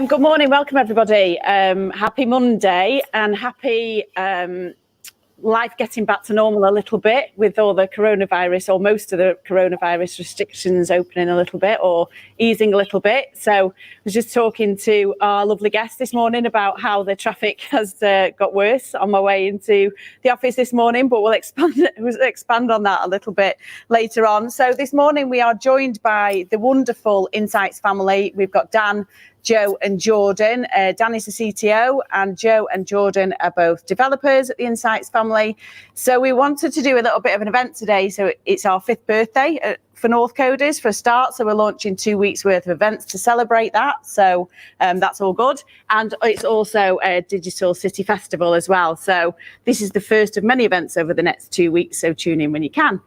Good morning, welcome everybody. Happy Monday and happy life getting back to normal a little bit with all the coronavirus, or most of the coronavirus restrictions opening a little bit or easing a little bit. So I was just talking to our lovely guest this morning about how the traffic has got worse on my way into the office this morning, but we'll expand on that a little bit later on. So this morning we are joined by the wonderful Insights family. We've got Dan, Joe and Jordan. Dan is the CTO and Joe and Jordan are both developers at the Insights family. So we wanted to do a little bit of an event today. So it's our 5th birthday for Northcoders for a start. So we're launching 2 weeks worth of events to celebrate that. So that's all good. And it's also a digital city festival as well. So this is the first of many events over the next 2 weeks. So tune in when you can.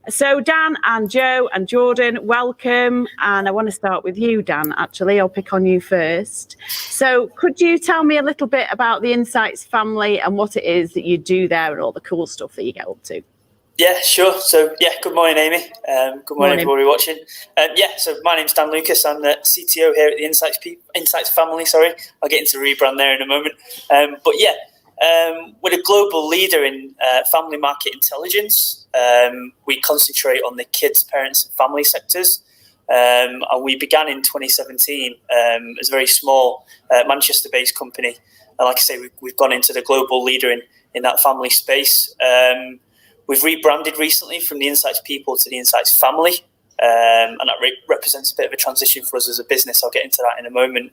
So Dan and Joe and Jordan, welcome. And I want to start with you, Dan, actually. I'll pick on you first. So could you tell me a little bit about the Insights family and what it is that you do there and all the cool stuff that you get up to? Yeah, sure. So, good morning, Amy. Good morning, everybody watching. So my name's Dan Lucas. I'm the CTO here at the Insights family. Sorry, I'll get into the rebrand there in a moment. We're a global leader in family market intelligence. We concentrate on the kids, parents and family sectors. And we began in 2017 as a very small Manchester-based company. And like I say, we've gone into the global leader in that family space. We've rebranded recently from the Insights people to the Insights family. And that represents a bit of a transition for us as a business. I'll get into that in a moment.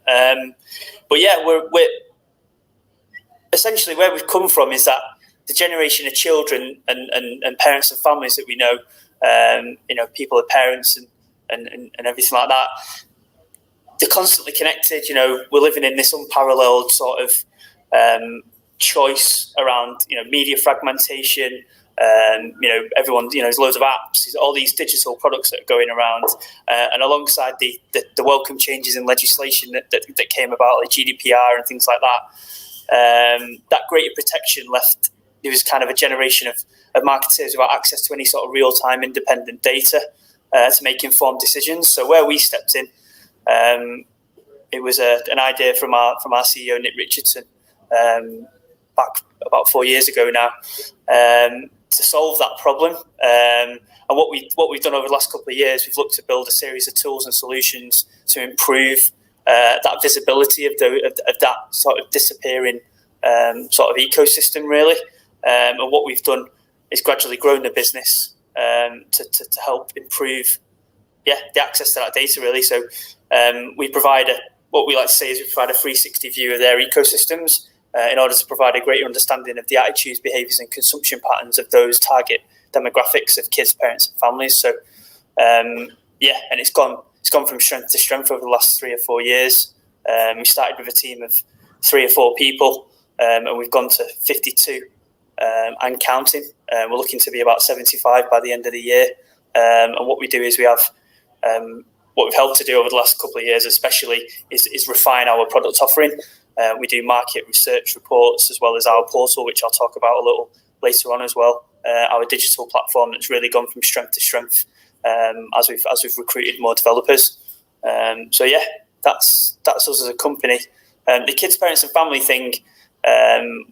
We're essentially where we've come from is that the generation of children and parents and families that we know, people are parents and everything like that. They're constantly connected. We're living in this unparalleled sort of choice around, media fragmentation. Everyone, there's loads of apps, there's all these digital products that are going around, and alongside the welcome changes in legislation that came about, like GDPR and things like that. That greater protection left. There was kind of a generation of marketers without access to any sort of real-time independent data to make informed decisions. So where we stepped in, it was an idea from our CEO Nick Richardson back about 4 years ago now to solve that problem. And what we've done over the last couple of years, we've looked to build a series of tools and solutions to improve that visibility of that sort of disappearing sort of ecosystem, really. And what we've done is gradually grown the business to help improve, the access to that data, really. So we provide what we like to say is we provide a 360 view of their ecosystems in order to provide a greater understanding of the attitudes, behaviours, and consumption patterns of those target demographics of kids, parents, and families. So and it's gone from strength to strength over the last 3 or 4 years. We started with a team of 3 or 4 people, and we've gone to 52 and counting. We're looking to be about 75 by the end of the year. And what we do is we have what we've helped to do over the last couple of years, especially, is refine our product offering. We do market research reports as well as our portal, which I'll talk about a little later on as well. Our digital platform that's really gone from strength to strength as we've recruited more developers. That's us as a company. The kids, parents, and family thing.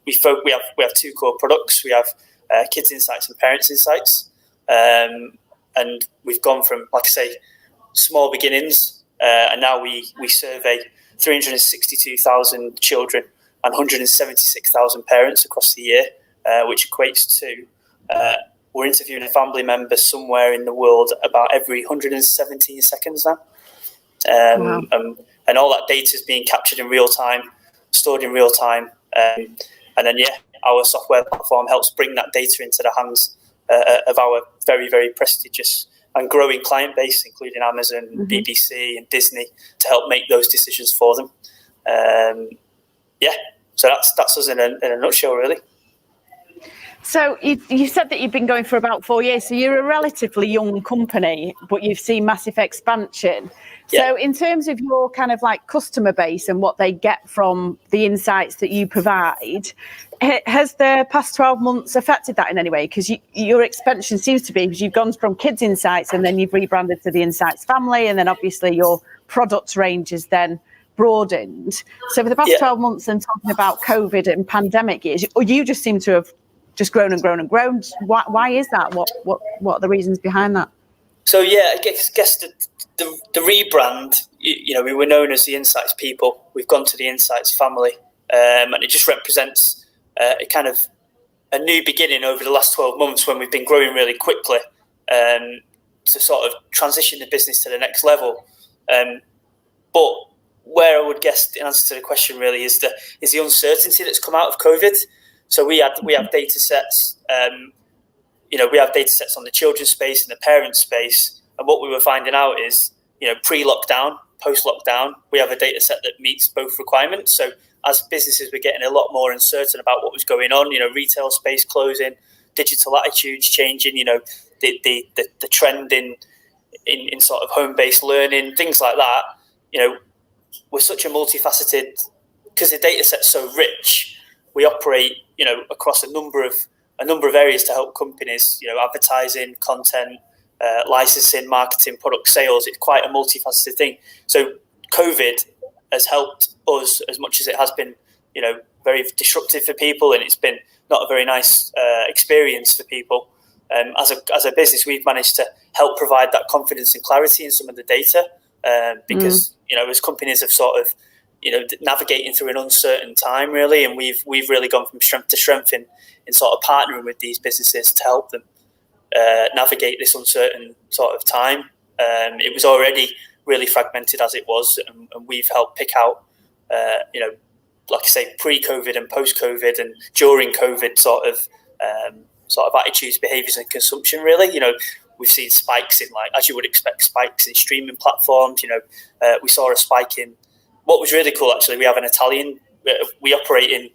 We have 2 core products. We have Kids Insights and Parents Insights, and we've gone from, like I say, small beginnings, and now we survey 362,000 children and 176,000 parents across the year, which equates to we're interviewing a family member somewhere in the world about every 117 seconds now. Wow. And all that data is being captured in real time, stored in real time. Our software platform helps bring that data into the hands of our very, very prestigious and growing client base, including Amazon, BBC and Disney, to help make those decisions for them. So that's us in a nutshell, really. So you said that you've been going for about 4 years, so you're a relatively young company, but you've seen massive expansion. Yeah. So in terms of your kind of like customer base and what they get from the insights that you provide, has the past 12 months affected that in any way? Because your expansion seems to be, because you've gone from Kids Insights and then you've rebranded to the Insights family, and then obviously your product range has then broadened. So for the past 12 months and talking about COVID and pandemic years, you just seem to have just grown and grown and grown. Why is that? What are the reasons behind that? So I guess the rebrand, we were known as the Insights people. We've gone to the Insights family, and it just represents a kind of a new beginning over the last 12 months when we've been growing really quickly to sort of transition the business to the next level. But where I would guess the answer to the question really is the uncertainty that's come out of COVID. So we have data sets. We have data sets on the children's space and the parent space. And what we were finding out is, pre-lockdown, post-lockdown, we have a data set that meets both requirements. So as businesses were getting a lot more uncertain about what was going on, retail space closing, digital attitudes changing, the trend in sort of home-based learning, things like that, we're such a multifaceted, because the data set's so rich, we operate, across a number of areas to help companies, advertising, content, licensing, marketing, product sales. It's quite a multifaceted thing. So COVID has helped us as much as it has been, very disruptive for people, and it's been not a very nice experience for people. As a business, we've managed to help provide that confidence and clarity in some of the data, because as companies have sort of navigating through an uncertain time really, and we've really gone from strength to strength in sort of partnering with these businesses to help them navigate this uncertain sort of time. It was already really fragmented as it was, and we've helped pick out like I say, pre-COVID and post-COVID and during COVID sort of attitudes, behaviours and consumption really. We've seen spikes in, like, as you would expect, spikes in streaming platforms. We saw a spike in, what was really cool actually, we have an Italian, we operate in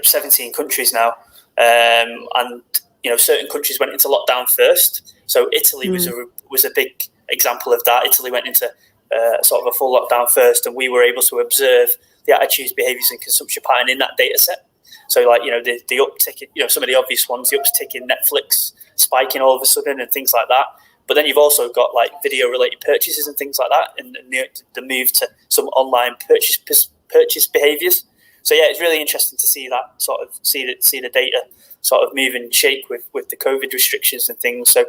17 countries now, and certain countries went into lockdown first. So Italy was a big example of that. Italy went into sort of a full lockdown first, and we were able to observe the attitudes, behaviours and consumption pattern in that data set. So like, the uptick in, some of the obvious ones, the uptick in Netflix spiking all of a sudden and things like that. But then you've also got like video related purchases and things like that, and the move to some online purchase behaviours. So it's really interesting to see that sort of see the data sort of move and shake with the COVID restrictions and things. So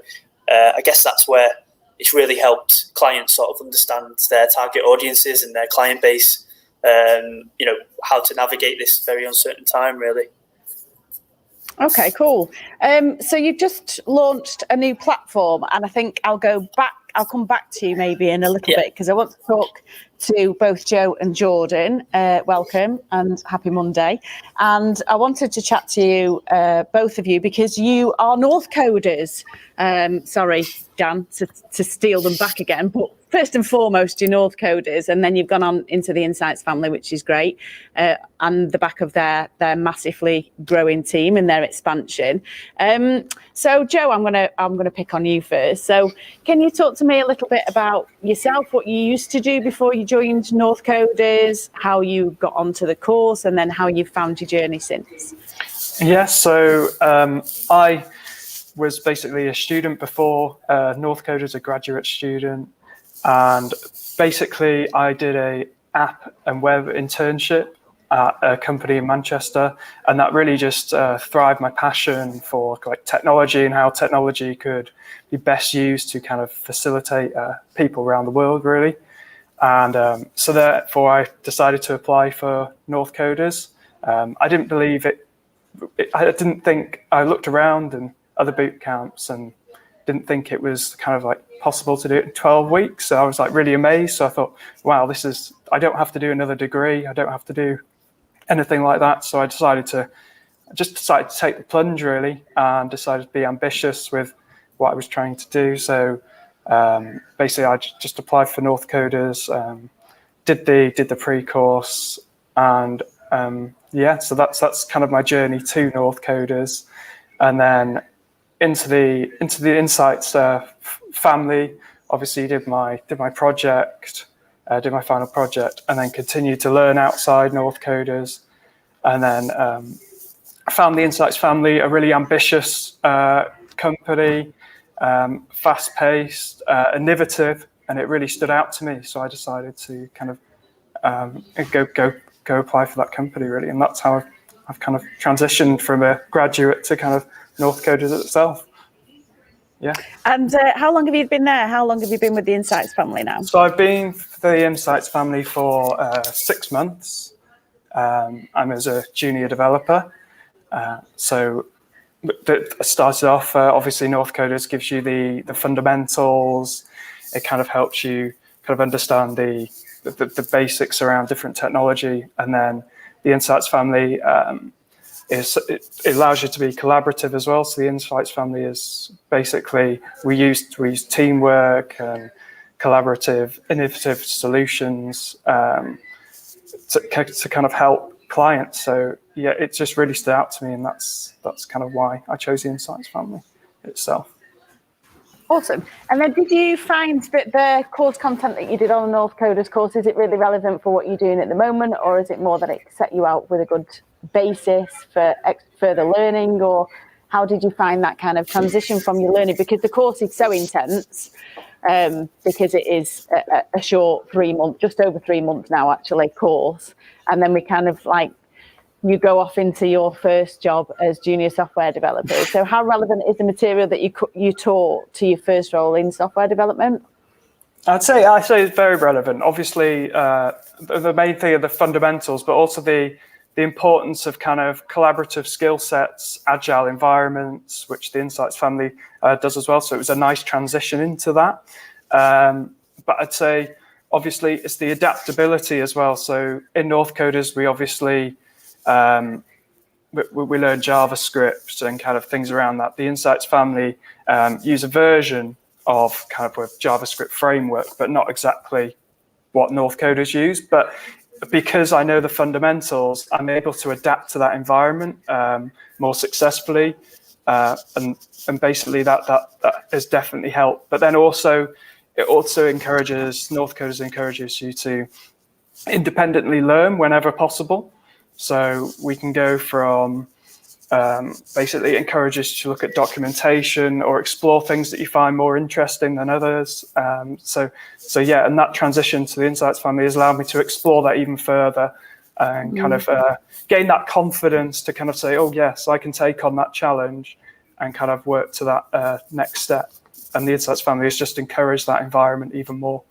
I guess that's where it's really helped clients sort of understand their target audiences and their client base, how to navigate this very uncertain time really. Okay, cool. So you've just launched a new platform, and I think I'll come back to you maybe in a little bit, because I want to talk to both Joe and Jordan. Welcome and happy Monday. And I wanted to chat to you, both of you, because you are Northcoders. Sorry, Dan, to steal them back again, but first and foremost, you're Northcoders, and then you've gone on into the Insights family, which is great, and the back of their massively growing team and their expansion. So, Joe, I'm gonna pick on you first. So, can you talk to me a little bit about yourself, what you used to do before you joined Northcoders, how you got onto the course, and then how you found your journey since? Yeah, so I was basically a student before Northcoders, a graduate student. And basically, I did a app and web internship at a company in Manchester, and that really just thrived my passion for like technology and how technology could be best used to kind of facilitate people around the world, really. And so therefore, I decided to apply for Northcoders. I didn't believe it. I didn't think. I looked around and other boot camps and didn't think it was kind of like possible to do it in 12 weeks. So I was like really amazed. So I thought, wow, I don't have to do another degree. I don't have to do anything like that. So I decided to take the plunge really, and decided to be ambitious with what I was trying to do. So basically I just applied for Northcoders, did the pre-course, and so that's kind of my journey to Northcoders. And then into the Insights family, obviously did my project, did my final project, and then continued to learn outside Northcoders. And then found the Insights family a really ambitious company, fast-paced, innovative, and it really stood out to me. So I decided to kind of and go apply for that company really. And that's how I've kind of transitioned from a graduate to kind of Northcoders itself. Yeah. And how long have you been there? How long have you been with the Insights family now? So I've been with the Insights family for 6 months. I'm as a junior developer. So I started off, obviously Northcoders gives you the fundamentals. It kind of helps you kind of understand the basics around different technology. And then the Insights family, it allows you to be collaborative as well. So the Insights family is basically, we use teamwork and collaborative, innovative solutions to kind of help clients. So yeah, it just really stood out to me, and that's kind of why I chose the Insights family itself. Awesome. And then did you find that the course content that you did on the Northcoders course, is it really relevant for what you're doing at the moment, or is it more that it set you out with a good basis for further learning, or how did you find that kind of transition from your learning? Because the course is so intense, because it is a short 3 month, just over 3 months now actually, course. And then we kind of like, you go off into your first job as junior software developer. So how relevant is the material that you taught to your first role in software development? I'd say it's very relevant. Obviously, the main thing are the fundamentals, but also the importance of kind of collaborative skill sets, agile environments, which the Insights family does as well. So it was a nice transition into that. But I'd say, obviously, it's the adaptability as well. So in Northcoders, we obviously we learn JavaScript and kind of things around that. The Insights family use a version of kind of a JavaScript framework, but not exactly what Northcoders use. But because I know the fundamentals, I'm able to adapt to that environment more successfully, and basically that has definitely helped. But then also, it also Northcoders encourages you to independently learn whenever possible. So we can go from basically encourages you to look at documentation or explore things that you find more interesting than others. So yeah, and that transition to the Insights family has allowed me to explore that even further and kind of gain that confidence to kind of say, oh yes, I can take on that challenge and kind of work to that next step. And the Insights family has just encouraged that environment even more.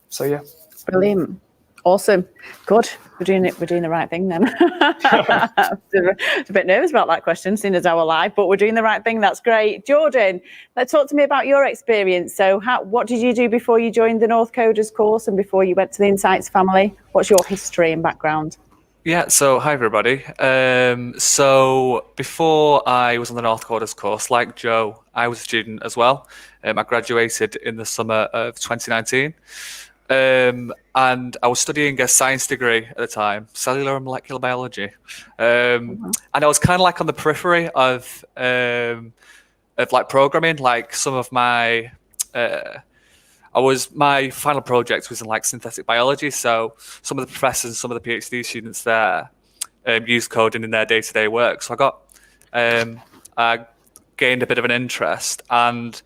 So yeah. Brilliant. Awesome. Good. We're doing the right thing then. I'm a bit nervous about that question, seeing as our live, but we're doing the right thing. That's great. Jordan, talk to me about your experience. So what did you do before you joined the Northcoders course and before you went to the Insights family? What's your history and background? Yeah, so hi everybody. So before I was on the Northcoders course, like Joe, I was a student as well. I graduated in the summer of 2019. And I was studying a science degree at the time, cellular and molecular biology. And I was kind of like on the periphery of like programming, like some of my, my final project was in like synthetic biology. So some of the professors and some of the PhD students there use coding in their day-to-day work. So I gained a bit of an interest, and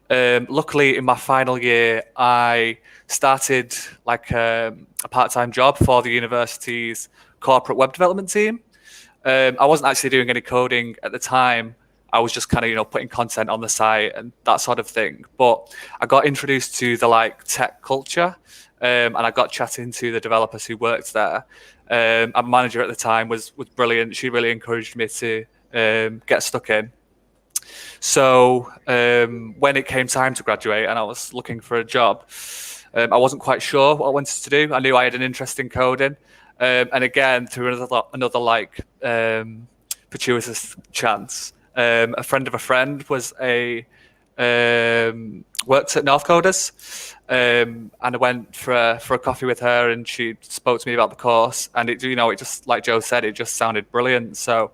luckily in my final year, I started like a part-time job for the university's corporate web development team. I wasn't actually doing any coding at the time. I was just kind of, putting content on the site and that sort of thing. But I got introduced to the like tech culture, and I got chatting to the developers who worked there. Our manager at the time was brilliant. She really encouraged me to get stuck in. So when it came time to graduate and I was looking for a job, I wasn't quite sure what I wanted to do. I knew I had an interest in coding. And again, through another like fortuitous chance, a friend of a friend was worked at Northcoders, and I went for a coffee with her, and she spoke to me about the course, and it just, like Joe said, it just sounded brilliant. So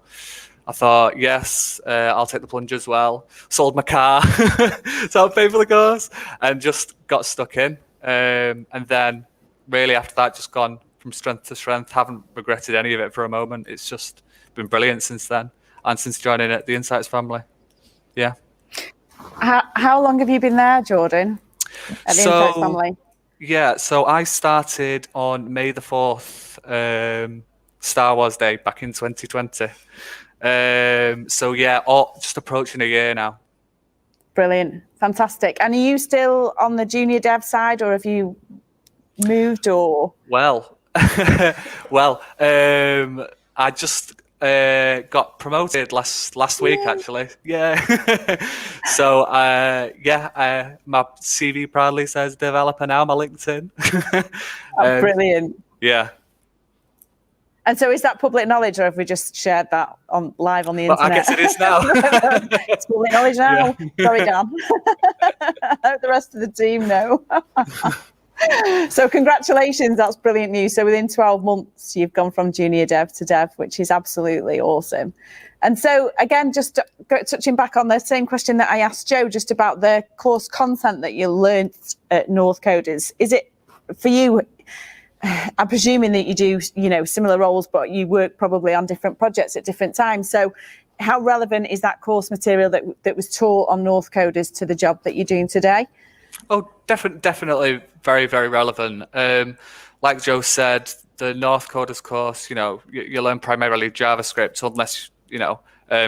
I thought, yes, I'll take the plunge as well. Sold my car to help pay for the course, and just got stuck in. And then really after that, just gone from strength to strength. Haven't regretted any of it for a moment. It's just been brilliant since then, and since joining the Insights family. Yeah. How long have you been there, Jordan, at the Insights family? Yeah, so I started on May the 4th, Star Wars Day back in 2020. So yeah, just approaching a year now. Brilliant. Fantastic. And are you still on the junior dev side, or have you moved, or? Well, well, I just got promoted last week, actually. Yeah. So my CV proudly says developer now. My LinkedIn. Oh, brilliant. Yeah. And so is that public knowledge, or have we just shared that on live on the Well, I internet? guess it is now. It's public knowledge now. Yeah. Sorry, Dan. I hope the rest of the team know. So congratulations, that's brilliant news. So within 12 months, you've gone from junior dev to dev, which is absolutely awesome. And so again, just touching back on the same question that I asked Joe, just about the course content that you learnt at Northcoders. Is it, for you, I'm presuming that you do, similar roles, but you work probably on different projects at different times. So how relevant is that course material that was taught on Northcoders to the job that you're doing today? Oh, definitely very, very relevant. Like Joe said, the Northcoders course, you learn primarily JavaScript, unless,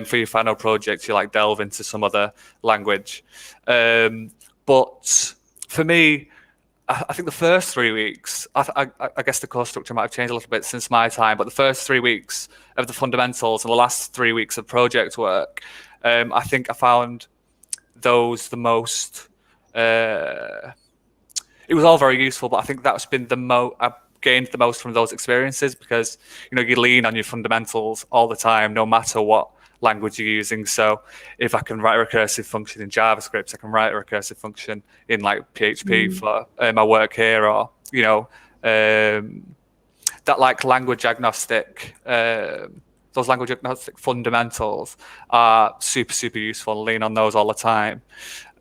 for your final project, you delve into some other language. But for me, I think the first 3 weeks, I guess the course structure might have changed a little bit since my time, but the first 3 weeks of the fundamentals and the last 3 weeks of project work, I think I found those the most. It was all very useful, but I think that's been I've gained the most from those experiences, because you lean on your fundamentals all the time, no matter what language you're using. So if I can write a recursive function in JavaScript, I can write a recursive function in PHP for my work here, or that language agnostic. Those language agnostic fundamentals are super useful. Lean on those all the time.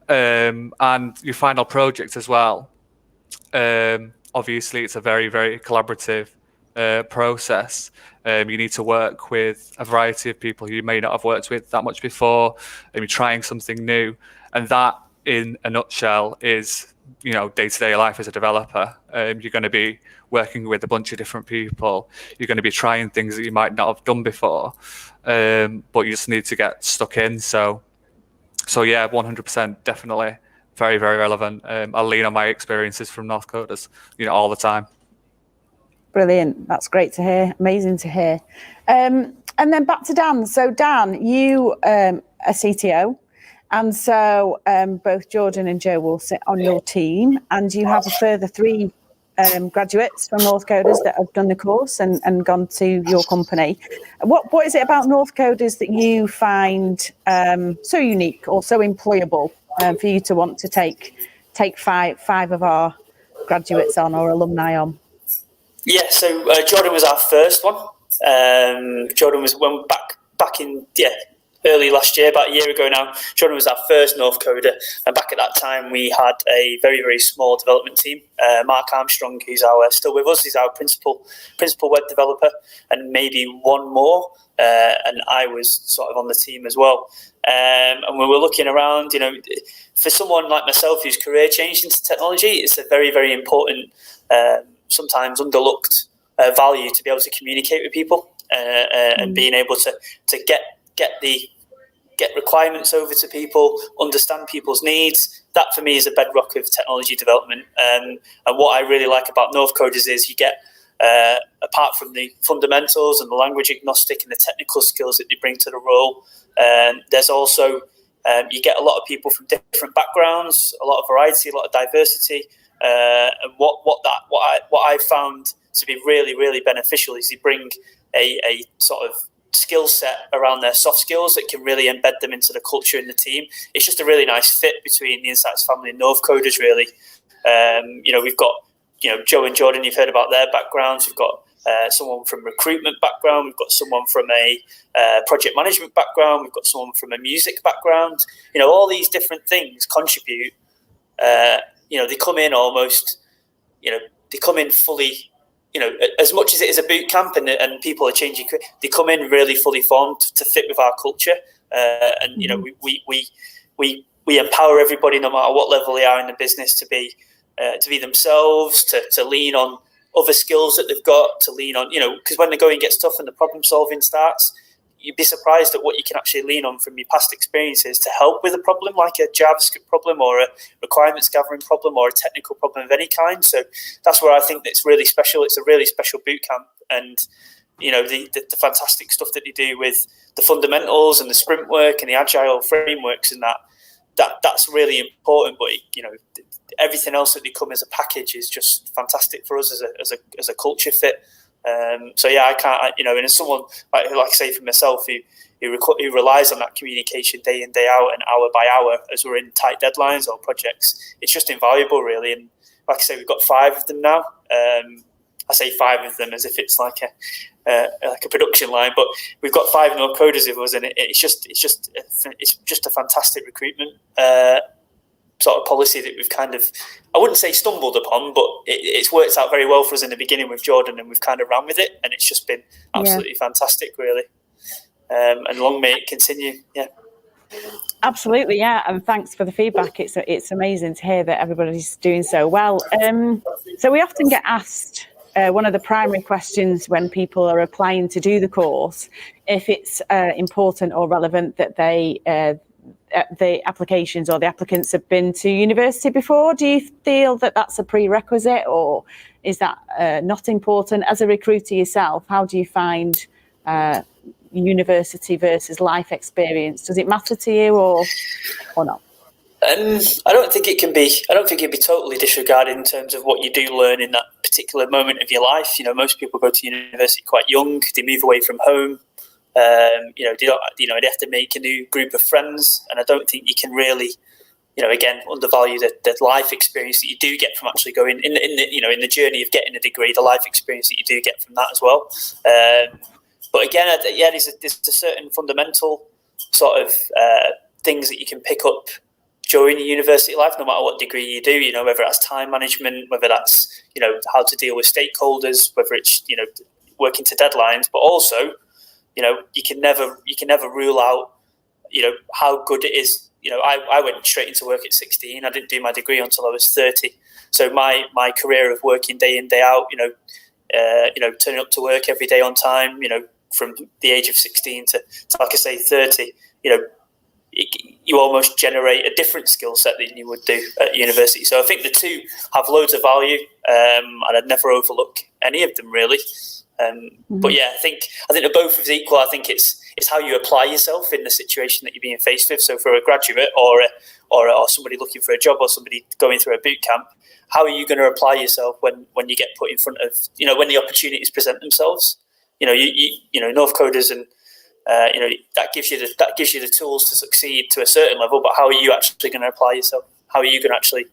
And your final project as well. Obviously, it's a very, very collaborative process. You need to work with a variety of people you may not have worked with that much before, and you're trying something new. And that, in a nutshell, is day-to-day life as a developer. You're going to be working with a bunch of different people. You're going to be trying things that you might not have done before, but you just need to get stuck in. So yeah, 100%, definitely very, very relevant. I'll lean on my experiences from Northcoders, all the time. Brilliant. That's great to hear. Amazing to hear. And then back to Dan. So Dan, you are CTO, and so both Jordan and Joe will sit on your team, and you have a further 3 graduates from Northcoders that have done the course and gone to your company. What is it about Northcoders that you find so unique or so employable for you to want to take 5 of our graduates on, or alumni on? Yeah, so Jordan was our first one. Jordan was back in early last year, about a year ago now. Jordan was our first Northcoder, and back at that time we had a very, very small development team. Mark Armstrong, who's still with us, he's our principal web developer, and maybe one more. And I was sort of on the team as well. And when we're looking around, for someone like myself whose career changed into technology, it's a very, very important, sometimes underlooked value to be able to communicate with people and being able to get requirements over to people, understand people's needs. That for me is a bedrock of technology development. And what I really like about Northcoders is you get, apart from the fundamentals and the language agnostic and the technical skills that they bring to the role, there's also you get a lot of people from different backgrounds, a lot of variety, a lot of diversity. And what I found to be really, really beneficial is you bring a sort of skill set around their soft skills that can really embed them into the culture in the team. It's just a really nice fit between the Insights family and Northcoders, really. We've got Joe and Jordan, you've heard about their backgrounds. We've got someone from recruitment background. We've got someone from a project management background. We've got someone from a music background. All these different things contribute. They come in almost, they come in fully, as much as it is a boot camp and people are changing, they come in really fully formed to fit with our culture. We empower everybody, no matter what level they are in the business, to be to be themselves, to lean on other skills that they've got, to lean on, because when the going gets tough and the problem solving starts, you'd be surprised at what you can actually lean on from your past experiences to help with a problem, like a JavaScript problem or a requirements gathering problem or a technical problem of any kind. So that's where I think that's really special. It's a really special boot camp, and the fantastic stuff that they do with the fundamentals and the sprint work and the agile frameworks and that's really important. But everything else that they come as a package is just fantastic for us as a culture fit. So yeah, I can't, and as someone like I say for myself who relies on that communication day in, day out and hour by hour as we're in tight deadlines or projects, it's just invaluable, really. And like I say, we've got 5 of them now. I say 5 of them as if it's like a production line, but we've got 5 Northcoders with us, and it's just a fantastic recruitment sort of policy that we've kind of, I wouldn't say stumbled upon, but it's worked out very well for us in the beginning with Jordan, and we've kind of ran with it, and it's just been absolutely fantastic, really. And long may it continue. Yeah. Absolutely, yeah, and thanks for the feedback. It's amazing to hear that everybody's doing so well. So we often get asked, one of the primary questions when people are applying to do the course, if it's important or relevant that the applications or the applicants have been to university before. Do you feel that that's a prerequisite, or is that not important? As a recruiter yourself, how do you find university versus life experience? Does it matter to you or not? I don't think it'd be totally disregarded in terms of what you do learn in that particular moment of your life. Most people go to university quite young. They move away from home. They have to make a new group of friends, and I don't think you can really, again, undervalue the life experience that you do get from actually going in the journey of getting a degree, the life experience that you do get from that as well. But again, there's a certain fundamental sort of things that you can pick up during your university life, no matter what degree you do. Whether that's time management, whether that's how to deal with stakeholders, whether it's working to deadlines, but also you can never rule out how good it is. I went straight into work at 16. I didn't do my degree until I was 30. So my career of working day in, day out, turning up to work every day on time, from the age of 16 to like I say 30, you almost generate a different skill set than you would do at university. So I think the two have loads of value, and I'd never overlook any of them, really. But yeah, I think they're both as equal. I think it's how you apply yourself in the situation that you're being faced with. So for a graduate or somebody looking for a job or somebody going through a boot camp, how are you going to apply yourself when you get put in front of when the opportunities present themselves? Northcoders and that gives you the tools to succeed to a certain level. But how are you actually going to apply yourself? How are you going to actually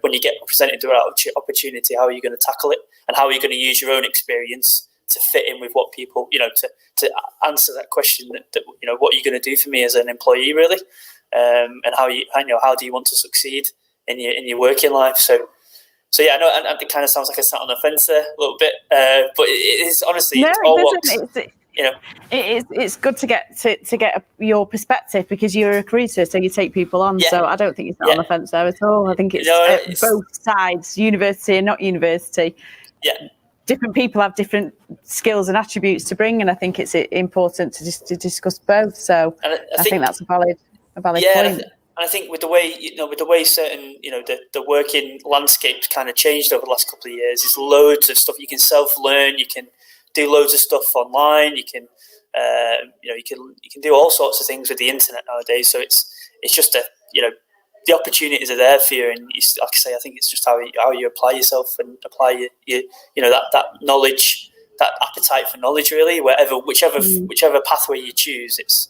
when you get presented with that opportunity, how are you going to tackle it, and how are you going to use your own experience to fit in with what people, to answer that question that what are you going to do for me as an employee, really, and how do you want to succeed in your working life? So yeah, I know, and it kind of sounds like I sat on the fence there a little bit, but it is honestly, no, it's all what it's good to get your perspective, because you're a recruiter, so you take people on. Yeah. So I don't think you're on the fence there at all. I think it's both sides, university and not university. Yeah. Different people have different skills and attributes to bring, and I think it's important to discuss both. So I think that's a valid point. And I think with the way certain the working landscape's kind of changed over the last couple of years, there's loads of stuff you can self-learn. You can do loads of stuff online. You can you can do all sorts of things with the internet nowadays. So it's just the opportunities are there for you, and like I say, I think it's just how you apply yourself and apply your that knowledge, that appetite for knowledge, really. Whichever pathway you choose, it's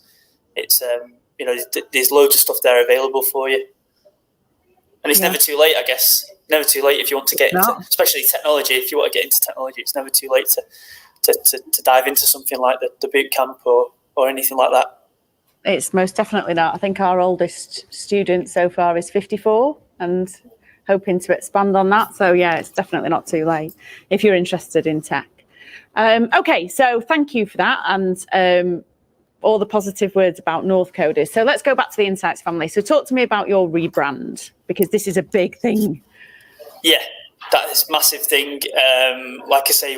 there's loads of stuff there available for you, and it's never too late. I guess never too late if you want to get into, especially technology. If you want to get into technology, it's never too late to dive into something like the boot camp or anything like that. It's most definitely not. I think our oldest student so far is 54 and hoping to expand on that. So yeah, it's definitely not too late if you're interested in tech. Okay, so thank you for that, and all the positive words about Northcoders. So let's go back to the Insights family. So talk to me about your rebrand, because this is a big thing. Yeah, that is a massive thing. Like I say,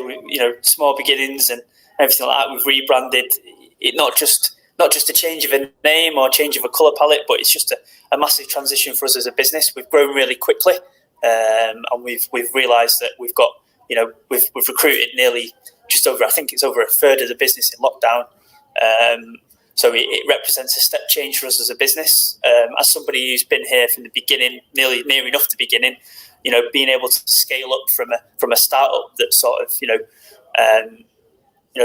small beginnings and everything like that. We've rebranded it, not just a change of a name or change of a colour palette, but it's just a massive transition for us as a business. We've grown really quickly, and we've realised that we've got, we've recruited nearly just over, I think it's over a third of the business in lockdown. So it represents a step change for us as a business. As somebody who's been here from the beginning, near enough to beginning, being able to scale up from a startup that sort of,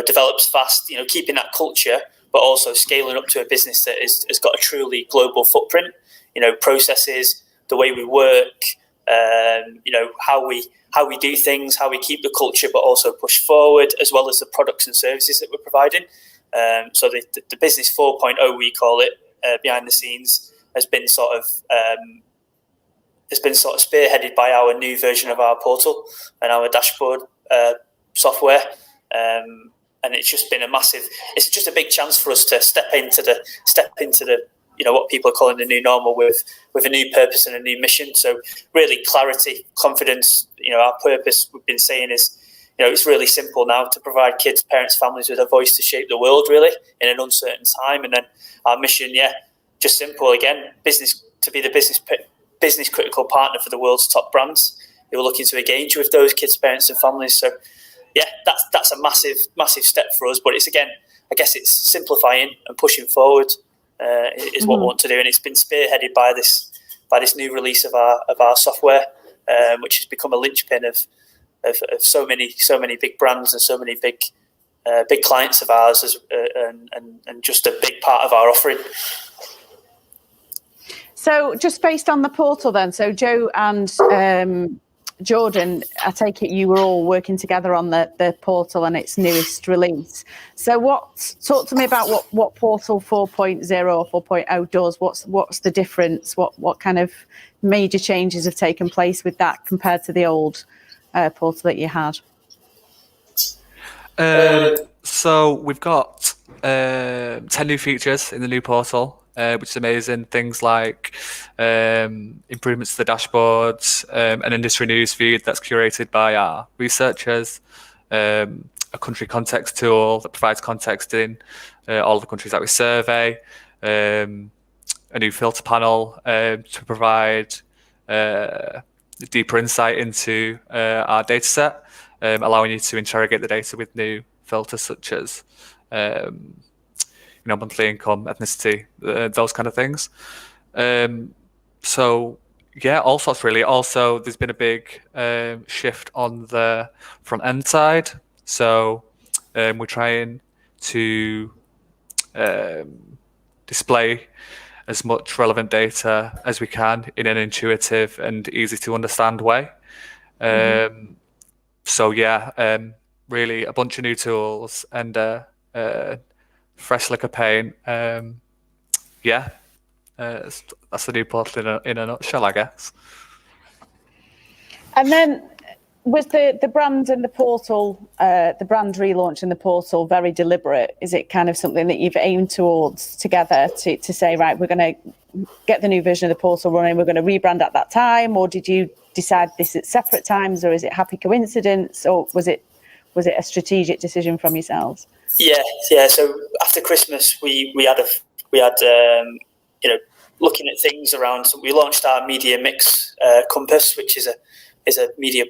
develops fast, keeping that culture, but also scaling up to a business that has got a truly global footprint, processes, the way we work, how we do things, how we keep the culture, but also push forward, as well as the products and services that we're providing. So the business 4.0, we call it, behind the scenes, has been sort of spearheaded by our new version of our portal and our dashboard software. And it's just been it's just a big chance for us to step into the what people are calling the new normal with a new purpose and a new mission. So really clarity, confidence. Our purpose, we've been saying, is it's really simple now, to provide kids, parents, families with a voice to shape the world, really, in an uncertain time. And then our mission, just simple again, to be the business critical partner for the world's top brands who are looking to engage with those kids, parents, and families. So that's a massive step for us. But it's, again, I guess it's simplifying and pushing forward is what we want to do. And it's been spearheaded by this new release of our software, which has become a linchpin of so many big brands and so many big clients of ours, and just a big part of our offering. So just based on the portal then, so Joe and Jordan, I take it you were all working together on the portal and its newest release. So talk to me about what Portal 4.0 or 4.0 does. What's the difference? What kind of major changes have taken place with that compared to the old portal that you had? So we've got 10 new features in the new portal, which is amazing. Things like improvements to the dashboards, an industry news feed that's curated by our researchers, a country context tool that provides context in all the countries that we survey, a new filter panel to provide deeper insight into our data set, allowing you to interrogate the data with new filters such as monthly income, ethnicity, those kind of things. So all sorts really. Also, there's been a big shift on the front end side. So we're trying to display as much relevant data as we can in an intuitive and easy to understand way. Really a bunch of new tools and fresh lick of paint. That's the new portal in a nutshell, I guess. And then was the brand and the portal, the brand relaunch in the portal, very deliberate? Is it kind of something that you've aimed towards together to say, right, we're going to get the new version of the portal running, we're going to rebrand at that time? Or did you decide this at separate times, or is it happy coincidence, or was it a strategic decision from yourselves? Yeah. So after Christmas, we had looking at things around. So we launched our media mix compass, which is a media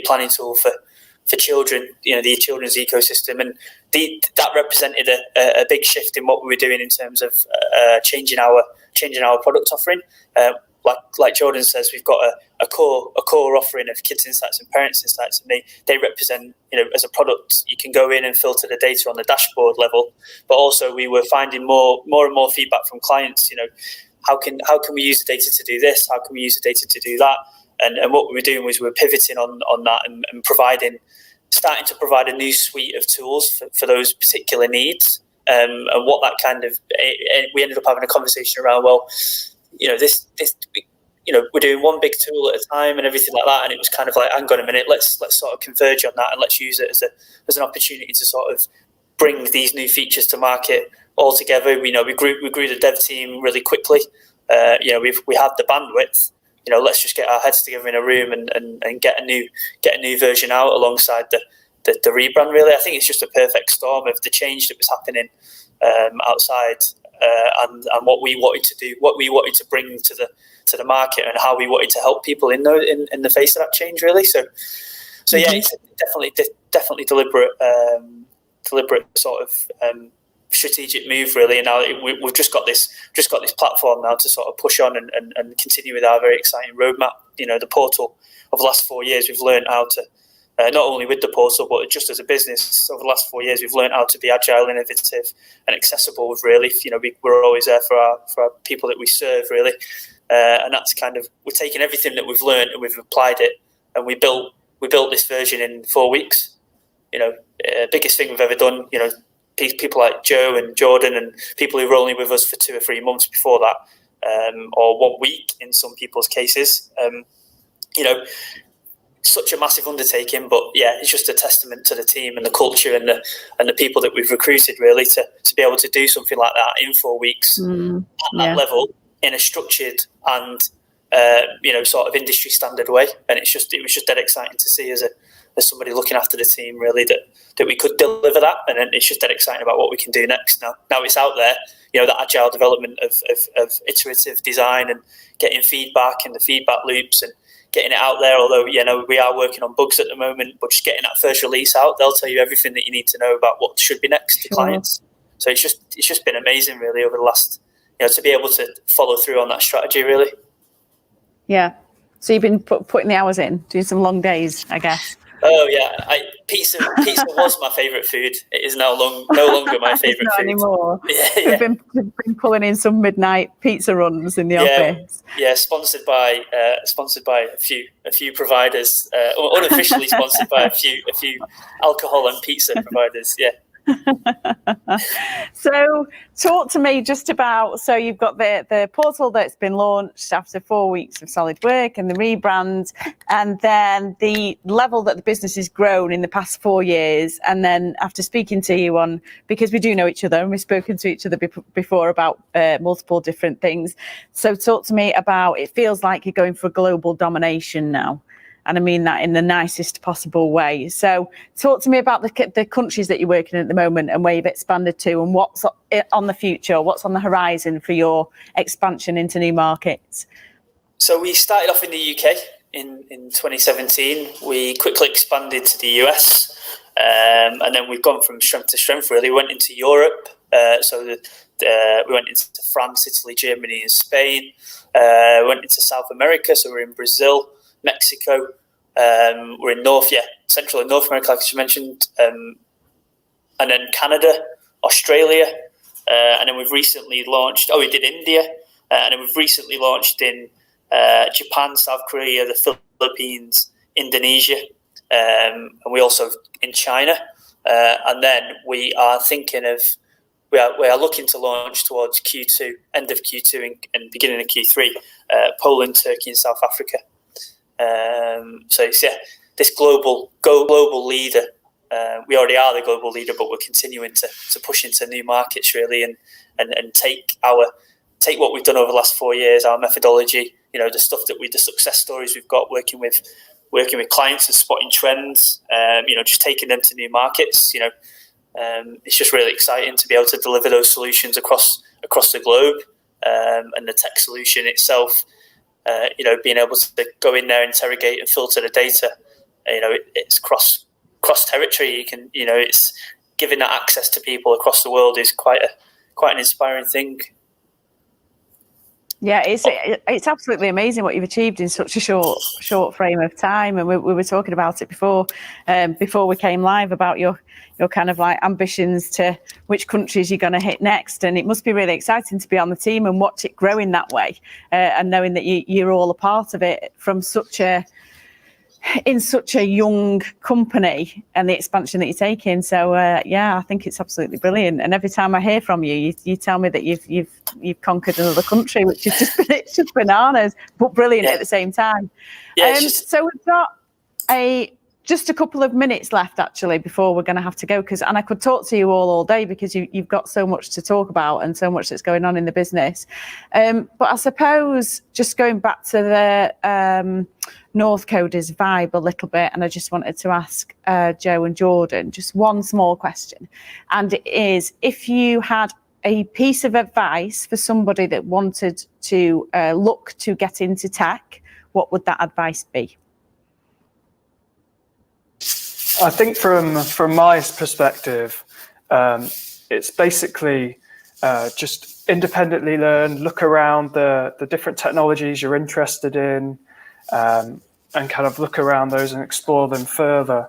planning tool for children. The children's ecosystem, and that represented a big shift in what we were doing in terms of changing our product offering. Like Jordan says, we've got a core offering of kids insights and parents insights, and they represent, as a product, you can go in and filter the data on the dashboard level. But also we were finding more and more feedback from clients. How can we use the data to do this? How can we use the data to do that? And what we were doing was we were pivoting on that and starting to provide a new suite of tools for those particular needs. And what that kind of, we ended up having a conversation around, we're doing one big tool at a time and everything like that. And it was kind of like, hang on a minute, let's sort of converge on that and let's use it as an opportunity to sort of bring these new features to market all together. We grew the dev team really quickly. We had the bandwidth, let's just get our heads together in a room and get a new version out alongside the rebrand. Really, I think it's just a perfect storm of the change that was happening outside and what we wanted to do, what we wanted to bring to the market, and how we wanted to help people in the face of that change. Really, so yeah, it's definitely deliberate sort of strategic move, really. And now we've just got this platform now to sort of push on and continue with our very exciting roadmap. The portal over the last 4 years, we've learned how to not only with the portal, but just as a business over the last 4 years, we've learned how to be agile, innovative, and accessible. Really, we're always there for our people that we serve, really. And that's kind of, we're taking everything that we've learned and we've applied it, and we built this version in 4 weeks. Biggest thing we've ever done. People like Joe and Jordan and people who were only with us for 2 or 3 months before that, or 1 week in some people's cases. Such a massive undertaking, but yeah, it's just a testament to the team and the culture and the people that we've recruited, really, to be able to do something like that in 4 weeks at that level in a structured and sort of industry standard way. And it was just dead exciting to see as somebody looking after the team, really, that we could deliver that. And then it's just dead exciting about what we can do next. Now it's out there, that agile development of iterative design and getting feedback and the feedback loops and getting it out there. Although, we are working on bugs at the moment, but just getting that first release out, they'll tell you everything that you need to know about what should be next to clients. So it's just been amazing, really, over the last, to be able to follow through on that strategy, really. Yeah. So you've been putting the hours in, doing some long days, I guess. Oh yeah, pizza was my favourite food. It is no longer my favourite food anymore. Yeah. We've been pulling in some midnight pizza runs in the office. Yeah, sponsored by a few providers, or unofficially sponsored by a few alcohol and pizza providers. Yeah. So talk to me just about, so you've got the portal that's been launched after 4 weeks of solid work and the rebrand, and then the level that the business has grown in the past 4 years, and then after speaking to you because we do know each other and we've spoken to each other before about multiple different things. So talk to me about, it feels like you're going for global domination now. And I mean that in the nicest possible way. So talk to me about the countries that you're working in at the moment and where you've expanded to, and what's on the future, what's on the horizon for your expansion into new markets. So we started off in the UK in 2017. We quickly expanded to the US, and then we've gone from strength to strength, really. We went into Europe. We went into France, Italy, Germany, and Spain. Went into South America, so we're in Brazil, Mexico, we're in Central and North America, like you mentioned, and then Canada, Australia, and then we've recently launched, we did India, and then we've recently launched in Japan, South Korea, the Philippines, Indonesia, and we also in China, and then we are looking to launch towards Q2, end of Q2 and beginning of Q3, Poland, Turkey, and South Africa. So it's this global leader. We already are the global leader, but we're continuing to push into new markets, really, and take what we've done over the last 4 years, our methodology, the stuff the success stories we've got working with clients and spotting trends, just taking them to new markets. It's just really exciting to be able to deliver those solutions across the globe, and the tech solution itself. Being able to go in there, interrogate and filter the data, it's cross territory. You can, it's giving that access to people across the world is quite an inspiring thing. Yeah, it's absolutely amazing what you've achieved in such a short frame of time. And we were talking about it before we came live about your kind of like ambitions to which countries you're going to hit next. And it must be really exciting to be on the team and watch it grow in that way, and knowing that you're all a part of it from such a young company and the expansion that you're taking. So I think it's absolutely brilliant. And every time I hear from you tell me that you've conquered another country, which is it's just bananas, but brilliant at the same time. So we've got a just a couple of minutes left actually before we're going to have to go, and I could talk to you all day because you've got so much to talk about and so much that's going on in the business. But I suppose just going back to the Northcoders vibe a little bit, and I just wanted to ask Joe and Jordan just one small question, and it is, if you had a piece of advice for somebody that wanted to look to get into tech, what would that advice be? I think from my perspective, it's basically just independently learn, look around the different technologies you're interested in, and kind of look around those and explore them further.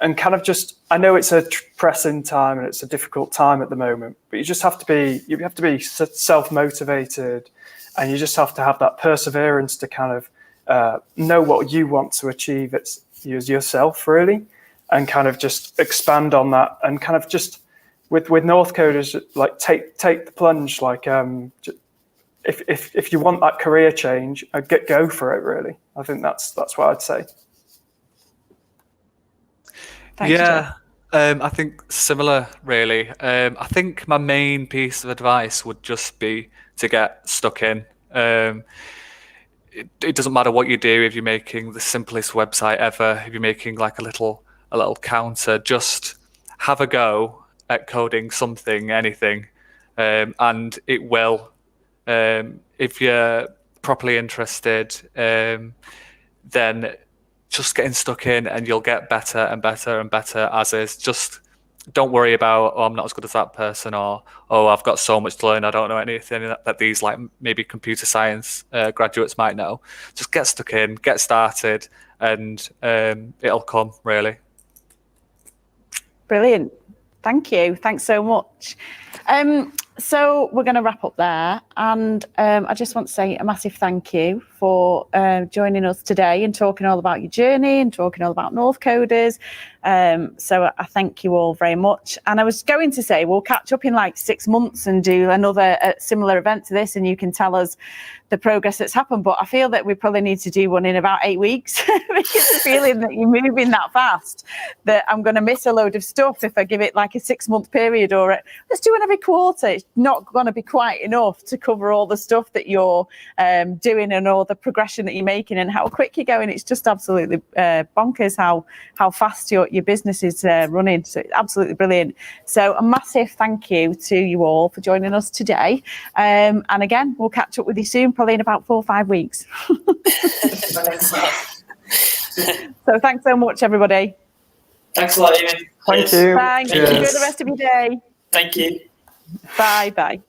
And kind of just, I know it's a pressing time and it's a difficult time at the moment, but you have to be self-motivated, and you just have to have that perseverance to kind of know what you want to achieve. It's yourself really. And kind of just expand on that, and kind of just with Northcoders, like take the plunge. Like if you want that career change, go for it. Really, I think that's what I'd say. Thanks, yeah, I think similar. Really, I think my main piece of advice would just be to get stuck in. It doesn't matter what you do. If you're making the simplest website ever, if you're making like a little counter, just have a go at coding something, anything, and it will. If you're properly interested, then just getting stuck in, and you'll get better and better and better as is. Just don't worry about, I'm not as good as that person, or I've got so much to learn, I don't know anything that these like maybe computer science graduates might know. Just get stuck in, get started, and it'll come, really. Brilliant. Thank you. Thanks so much. So we're going to wrap up there, and I just want to say a massive thank you for joining us today and talking all about your journey and talking all about Northcoders. So I thank you all very much. And I was going to say we'll catch up in like 6 months and do another similar event to this, and you can tell us the progress that's happened. But I feel that we probably need to do one in about 8 weeks because the feeling that you're moving that fast that I'm going to miss a load of stuff if I give it like a 6-month period, or let's do one every quarter. It's not going to be quite enough to cover all the stuff that you're doing and all the progression that you're making and how quick you're going. It's just absolutely bonkers how fast your business is running. So it's absolutely brilliant. So a massive thank you to you all for joining us today. And again, we'll catch up with you soon, probably in about 4 or 5 weeks. So thanks so much, everybody. Thanks a lot, Amy. Thank you. Thanks. Cheers. Enjoy the rest of your day. Thank you. Bye.